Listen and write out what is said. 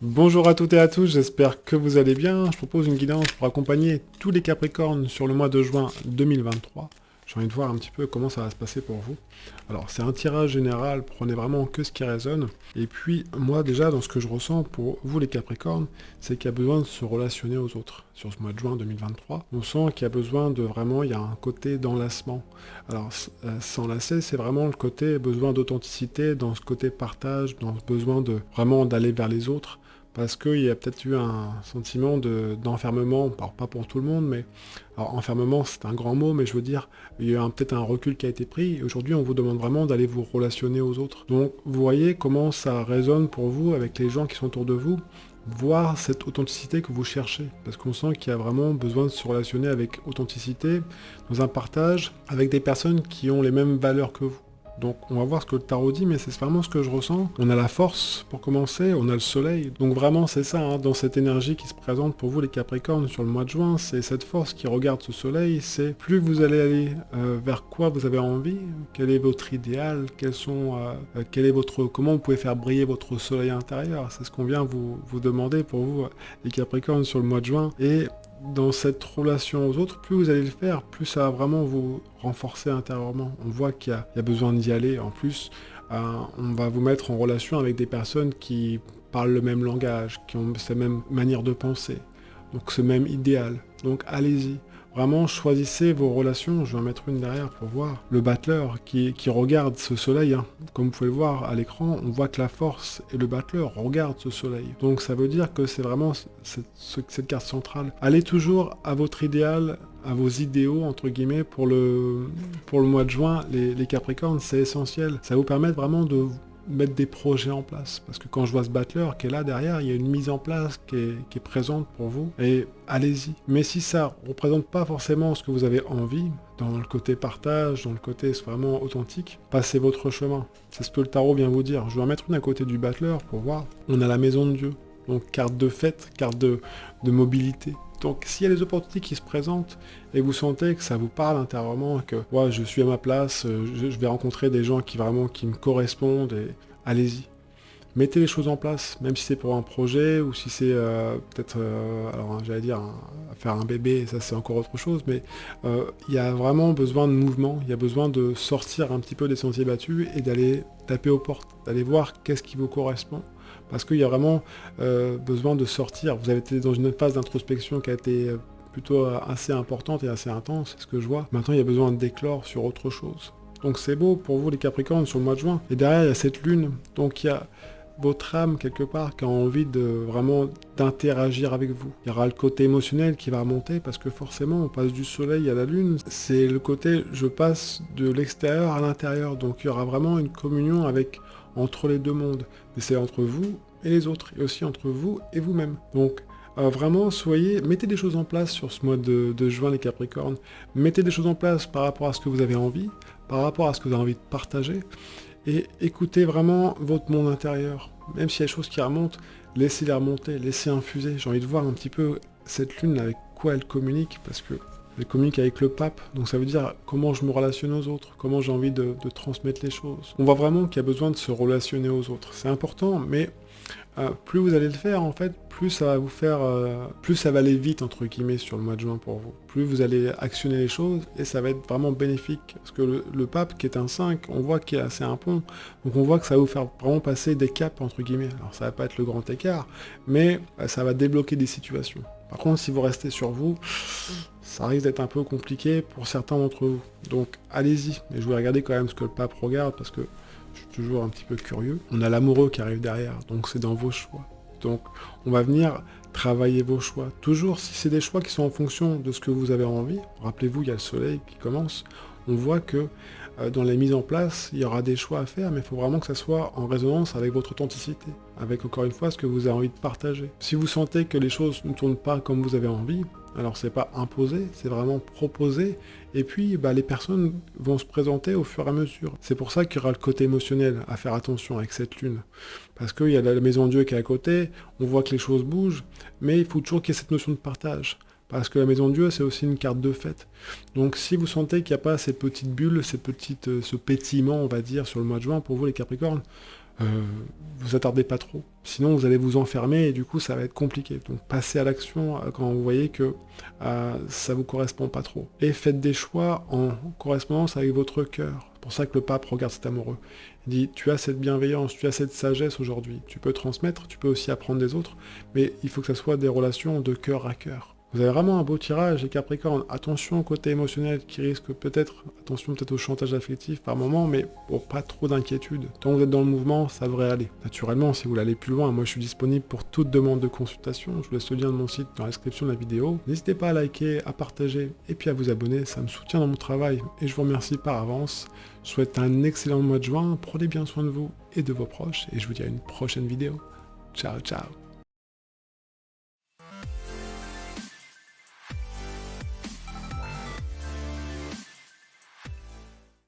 Bonjour à toutes et à tous, j'espère que vous allez bien. Je propose une guidance pour accompagner tous les Capricornes sur le mois de juin 2023. J'ai envie de voir un petit peu comment ça va se passer pour vous. Alors, c'est un tirage général, prenez vraiment que ce qui résonne. Et puis, moi déjà, dans ce que je ressens pour vous les Capricornes, c'est qu'il y a besoin de se relationner aux autres. Sur ce mois de juin 2023, on sent qu'il y a besoin de vraiment, il y a un côté d'enlacement. Alors, s'enlacer, c'est vraiment le côté besoin d'authenticité, dans ce côté partage, dans ce besoin de vraiment d'aller vers les autres. Parce qu'il y a peut-être eu un sentiment d'enfermement, alors pas pour tout le monde, mais alors enfermement c'est un grand mot, mais je veux dire, il y a peut-être un recul qui a été pris, et aujourd'hui on vous demande vraiment d'aller vous relationner aux autres. Donc vous voyez comment ça résonne pour vous avec les gens qui sont autour de vous, voir cette authenticité que vous cherchez, parce qu'on sent qu'il y a vraiment besoin de se relationner avec authenticité, dans un partage, avec des personnes qui ont les mêmes valeurs que vous. Donc on va voir ce que le tarot dit, mais c'est vraiment ce que je ressens. On a la force pour commencer, on a le soleil. Donc vraiment c'est ça, hein, dans cette énergie qui se présente pour vous les Capricornes sur le mois de juin, c'est cette force qui regarde ce soleil, c'est plus vous allez aller vers quoi vous avez envie, quel est votre idéal, quel est comment vous pouvez faire briller votre soleil intérieur. C'est ce qu'on vient vous demander pour vous les Capricornes sur le mois de juin. Et dans cette relation aux autres, plus vous allez le faire, plus ça va vraiment vous renforcer intérieurement. On voit qu'il y a besoin d'y aller. En plus, on va vous mettre en relation avec des personnes qui parlent le même langage, qui ont cette même manière de penser, donc ce même idéal. Donc allez-y. Vraiment, choisissez vos relations. Je vais en mettre une derrière pour voir. Le battleur qui regarde ce soleil, hein. Comme vous pouvez le voir à l'écran, on voit que la force et le battleur regardent ce soleil. Donc ça veut dire que c'est vraiment cette carte centrale. Allez toujours à votre idéal, à vos idéaux, entre guillemets, pour le mois de juin. Les Capricornes, c'est essentiel. Ça va vous permettre vraiment de mettre des projets en place. Parce que quand je vois ce battleur qui est là derrière, il y a une mise en place qui est présente pour vous. Et allez-y. Mais si ça ne représente pas forcément ce que vous avez envie, dans le côté partage, dans le côté vraiment authentique, passez votre chemin. C'est ce que le tarot vient vous dire. Je vais en mettre une à côté du battleur pour voir. On a la maison de Dieu. Donc carte de fête, carte de mobilité. Donc s'il y a des opportunités qui se présentent et vous sentez que ça vous parle intérieurement, que ouais, je suis à ma place, je vais rencontrer des gens qui me correspondent, et allez-y. Mettez les choses en place, même si c'est pour un projet ou si c'est peut-être, alors j'allais dire, faire un bébé, ça c'est encore autre chose, mais il y a vraiment besoin de mouvement, il y a besoin de sortir un petit peu des sentiers battus et d'aller taper aux portes, d'aller voir qu'est-ce qui vous correspond. Parce qu'il y a vraiment besoin de sortir. Vous avez été dans une phase d'introspection qui a été plutôt assez importante et assez intense, c'est ce que je vois. Maintenant, il y a besoin d'éclore sur autre chose. Donc c'est beau pour vous les Capricornes sur le mois de juin. Et derrière, il y a cette lune. Donc il y a votre âme quelque part qui a envie de vraiment d'interagir avec vous. Il y aura le côté émotionnel qui va remonter parce que forcément on passe du soleil à la lune. C'est le côté je passe de l'extérieur à l'intérieur. Donc il y aura vraiment une communion entre les deux mondes. Mais c'est entre vous et les autres et aussi entre vous et vous-même. Donc vraiment, mettez des choses en place sur ce mois de juin les Capricornes. Mettez des choses en place par rapport à ce que vous avez envie, par rapport à ce que vous avez envie de partager. Et écoutez vraiment votre monde intérieur. Même s'il y a des choses qui remontent, laissez-les remonter, laissez infuser. J'ai envie de voir un petit peu cette lune avec quoi elle communique, parce que elle communique avec le pape, donc ça veut dire comment je me relationne aux autres, comment j'ai envie de transmettre les choses. On voit vraiment qu'il y a besoin de se relationner aux autres. C'est important, mais plus vous allez le faire, en fait, plus ça va vous faire, plus ça va aller vite, entre guillemets, sur le mois de juin pour vous. Plus vous allez actionner les choses, et ça va être vraiment bénéfique. Parce que le pape, qui est un 5, on voit qu'il est assez un pont, donc on voit que ça va vous faire vraiment passer des caps, entre guillemets. Alors ça va pas être le grand écart, mais ça va débloquer des situations. Par contre, si vous restez sur vous, ça risque d'être un peu compliqué pour certains d'entre vous. Donc allez-y, mais je vais regarder quand même ce que le pape regarde, parce que je suis toujours un petit peu curieux. On a l'amoureux qui arrive derrière, donc c'est dans vos choix. Donc on va venir travailler vos choix. Toujours si c'est des choix qui sont en fonction de ce que vous avez envie, rappelez-vous, il y a le soleil qui commence, on voit que dans la mise en place, il y aura des choix à faire, mais il faut vraiment que ça soit en résonance avec votre authenticité, avec encore une fois ce que vous avez envie de partager. Si vous sentez que les choses ne tournent pas comme vous avez envie, alors c'est pas imposer, c'est vraiment proposer, et puis les personnes vont se présenter au fur et à mesure. C'est pour ça qu'il y aura le côté émotionnel à faire attention avec cette lune. Parce qu'il y a la maison de Dieu qui est à côté, on voit que les choses bougent, mais il faut toujours qu'il y ait cette notion de partage. Parce que la maison de Dieu, c'est aussi une carte de fête. Donc si vous sentez qu'il n'y a pas ces petites bulles, ce pétillement, on va dire, sur le mois de juin, pour vous les Capricornes, vous attardez pas trop. Sinon, vous allez vous enfermer et du coup, ça va être compliqué. Donc passez à l'action quand vous voyez que ça vous correspond pas trop. Et faites des choix en correspondance avec votre cœur. C'est pour ça que le pape regarde cet amoureux. Il dit, tu as cette bienveillance, tu as cette sagesse aujourd'hui. Tu peux transmettre, tu peux aussi apprendre des autres, mais il faut que ça soit des relations de cœur à cœur. Vous avez vraiment un beau tirage, les Capricornes. Attention au côté émotionnel qui risque attention peut-être au chantage affectif par moment, mais bon, pas trop d'inquiétude. Tant que vous êtes dans le mouvement, ça devrait aller. Naturellement, si vous voulez aller plus loin, moi je suis disponible pour toute demande de consultation. Je vous laisse le lien de mon site dans la description de la vidéo. N'hésitez pas à liker, à partager et puis à vous abonner, ça me soutient dans mon travail et je vous remercie par avance. Je vous souhaite un excellent mois de juin, prenez bien soin de vous et de vos proches et je vous dis à une prochaine vidéo. Ciao, ciao.